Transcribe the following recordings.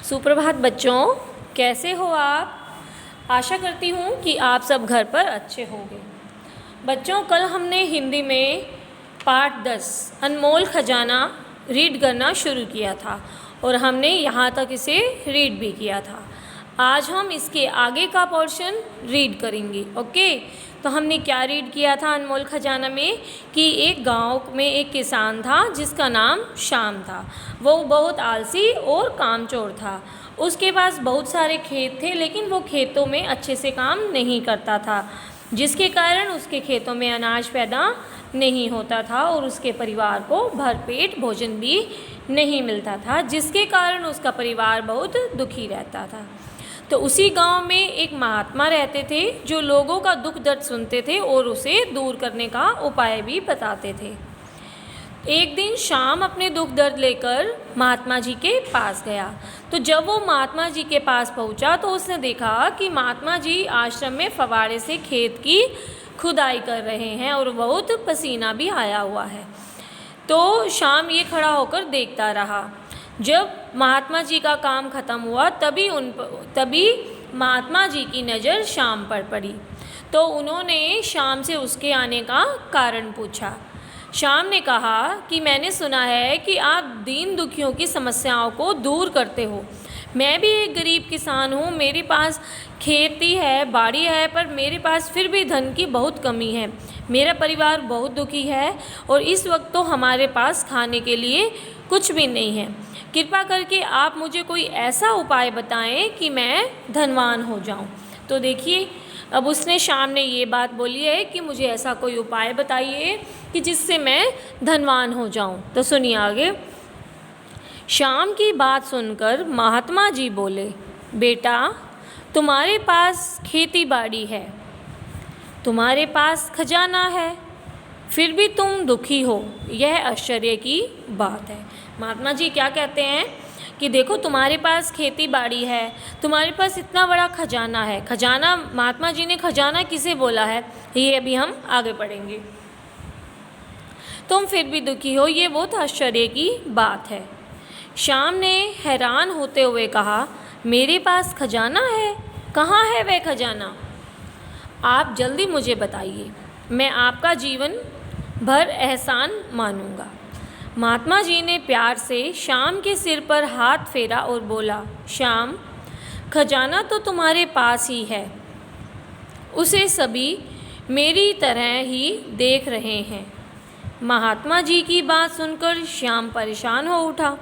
सुप्रभात बच्चों, कैसे हो आप? आशा करती हूँ कि आप सब घर पर अच्छे होंगे। बच्चों, कल हमने हिंदी में पाठ 10 अनमोल खजाना रीड करना शुरू किया था और हमने यहाँ तक इसे रीड भी किया था। आज हम इसके आगे का पोर्शन रीड करेंगे। ओके, तो हमने क्या रीड किया था अनमोल खजाना में कि एक गांव में एक किसान था जिसका नाम श्याम था। वो बहुत आलसी और कामचोर था। उसके पास बहुत सारे खेत थे, लेकिन वो खेतों में अच्छे से काम नहीं करता था, जिसके कारण उसके खेतों में अनाज पैदा नहीं होता था और उसके परिवार को भरपेट भोजन भी नहीं मिलता था, जिसके कारण उसका परिवार बहुत दुखी रहता था। तो उसी गांव में एक महात्मा रहते थे जो लोगों का दुख दर्द सुनते थे और उसे दूर करने का उपाय भी बताते थे। एक दिन शाम अपने दुख दर्द लेकर महात्मा जी के पास गया। तो जब वो महात्मा जी के पास पहुंचा तो उसने देखा कि महात्मा जी आश्रम में फव्वारे से खेत की खुदाई कर रहे हैं और बहुत पसीना भी आया हुआ है। तो शाम ये खड़ा होकर देखता रहा। जब महात्मा जी का काम खत्म हुआ तभी महात्मा जी की नज़र शाम पर पड़ी। तो उन्होंने शाम से उसके आने का कारण पूछा। शाम ने कहा कि मैंने सुना है कि आप दीन दुखियों की समस्याओं को दूर करते हो। मैं भी एक गरीब किसान हूँ, मेरे पास खेती है, बाड़ी है, पर मेरे पास फिर भी धन की बहुत कमी है। मेरा परिवार बहुत दुखी है और इस वक्त तो हमारे पास खाने के लिए कुछ भी नहीं है। कृपा करके आप मुझे कोई ऐसा उपाय बताएं कि मैं धनवान हो जाऊं। तो देखिए, अब उसने शाम ने ये बात बोली है कि मुझे ऐसा कोई उपाय बताइए कि जिससे मैं धनवान हो जाऊं। तो सुनिए आगे। शाम की बात सुनकर महात्मा जी बोले, बेटा, तुम्हारे पास खेती बाड़ी है, तुम्हारे पास खजाना है, फिर भी तुम दुखी हो, यह आश्चर्य की बात है। महात्मा जी क्या कहते हैं कि देखो, तुम्हारे पास खेती बाड़ी है, तुम्हारे पास इतना बड़ा खजाना है। खजाना, महात्मा जी ने खजाना किसे बोला है ये अभी हम आगे पढ़ेंगे। तुम फिर भी दुखी हो, ये बहुत आश्चर्य की बात है। श्याम ने हैरान होते हुए कहा, मेरे पास खजाना है? कहाँ है वह खजाना? आप जल्दी मुझे बताइए, मैं आपका जीवन भर एहसान मानूंगा। महात्मा जी ने प्यार से श्याम के सिर पर हाथ फेरा और बोला, श्याम, खजाना तो तुम्हारे पास ही है, उसे सभी मेरी तरह ही देख रहे हैं। महात्मा जी की बात सुनकर श्याम परेशान हो उठा।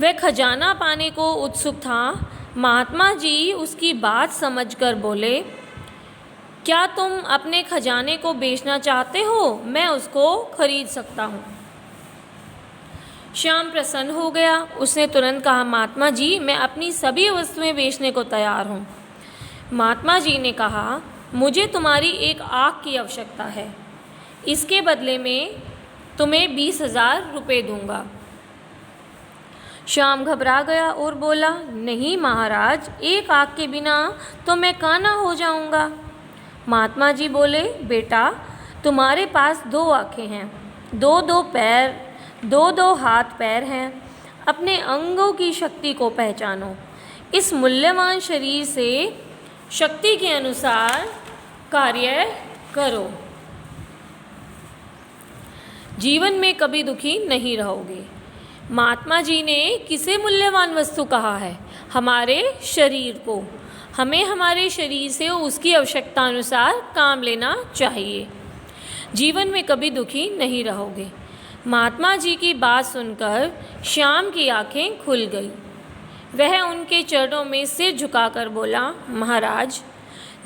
वह खजाना पाने को उत्सुक था। महात्मा जी उसकी बात समझकर बोले, क्या तुम अपने खजाने को बेचना चाहते हो? मैं उसको खरीद सकता हूँ। श्याम प्रसन्न हो गया। उसने तुरंत कहा, महात्मा जी, मैं अपनी सभी वस्तुएं बेचने को तैयार हूँ। महात्मा जी ने कहा, मुझे तुम्हारी एक आँख की आवश्यकता है, इसके बदले में तुम्हें 20,000 रुपये दूंगा। श्याम घबरा गया और बोला, नहीं महाराज, एक आँख के बिना तो मैं काना हो जाऊंगा। महात्मा जी बोले, बेटा, तुम्हारे पास 2 आँखें हैं, 2 पैर, 2 हाथ पैर हैं। अपने अंगों की शक्ति को पहचानो। इस मूल्यवान शरीर से शक्ति के अनुसार कार्य करो। जीवन में कभी दुखी नहीं रहोगे। महात्मा जी ने किसे मूल्यवान वस्तु कहा है? हमारे शरीर को। हमें हमारे शरीर से उसकी आवश्यकता अनुसार काम लेना चाहिए। जीवन में कभी दुखी नहीं रहोगे। महात्मा जी की बात सुनकर श्याम की आंखें खुल गई। वह उनके चरणों में सिर झुकाकर बोला, महाराज,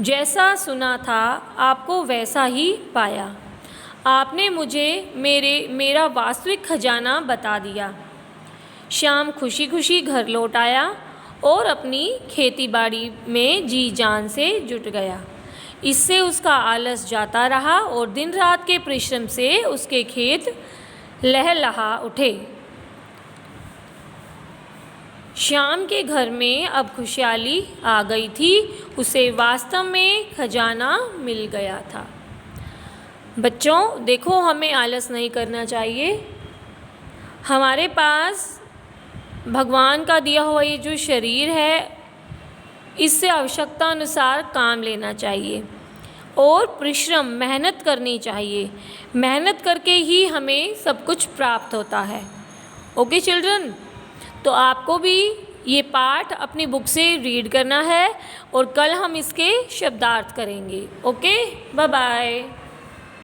जैसा सुना था आपको वैसा ही पाया। आपने मुझे मेरा वास्तविक खजाना बता दिया। श्याम खुशी खुशी घर लौट आया और अपनी खेती बाड़ी में जी जान से जुट गया। इससे उसका आलस जाता रहा और दिन रात के परिश्रम से उसके खेत लहलहा उठे। श्याम के घर में अब खुशहाली आ गई थी। उसे वास्तव में खजाना मिल गया था। बच्चों, देखो, हमें आलस नहीं करना चाहिए। हमारे पास भगवान का दिया हुआ ये जो शरीर है, इससे आवश्यकता अनुसार काम लेना चाहिए और परिश्रम मेहनत करनी चाहिए। मेहनत करके ही हमें सब कुछ प्राप्त होता है। ओके चिल्ड्रन, तो आपको भी ये पाठ अपनी बुक से रीड करना है और कल हम इसके शब्दार्थ करेंगे। Okay, bye bye.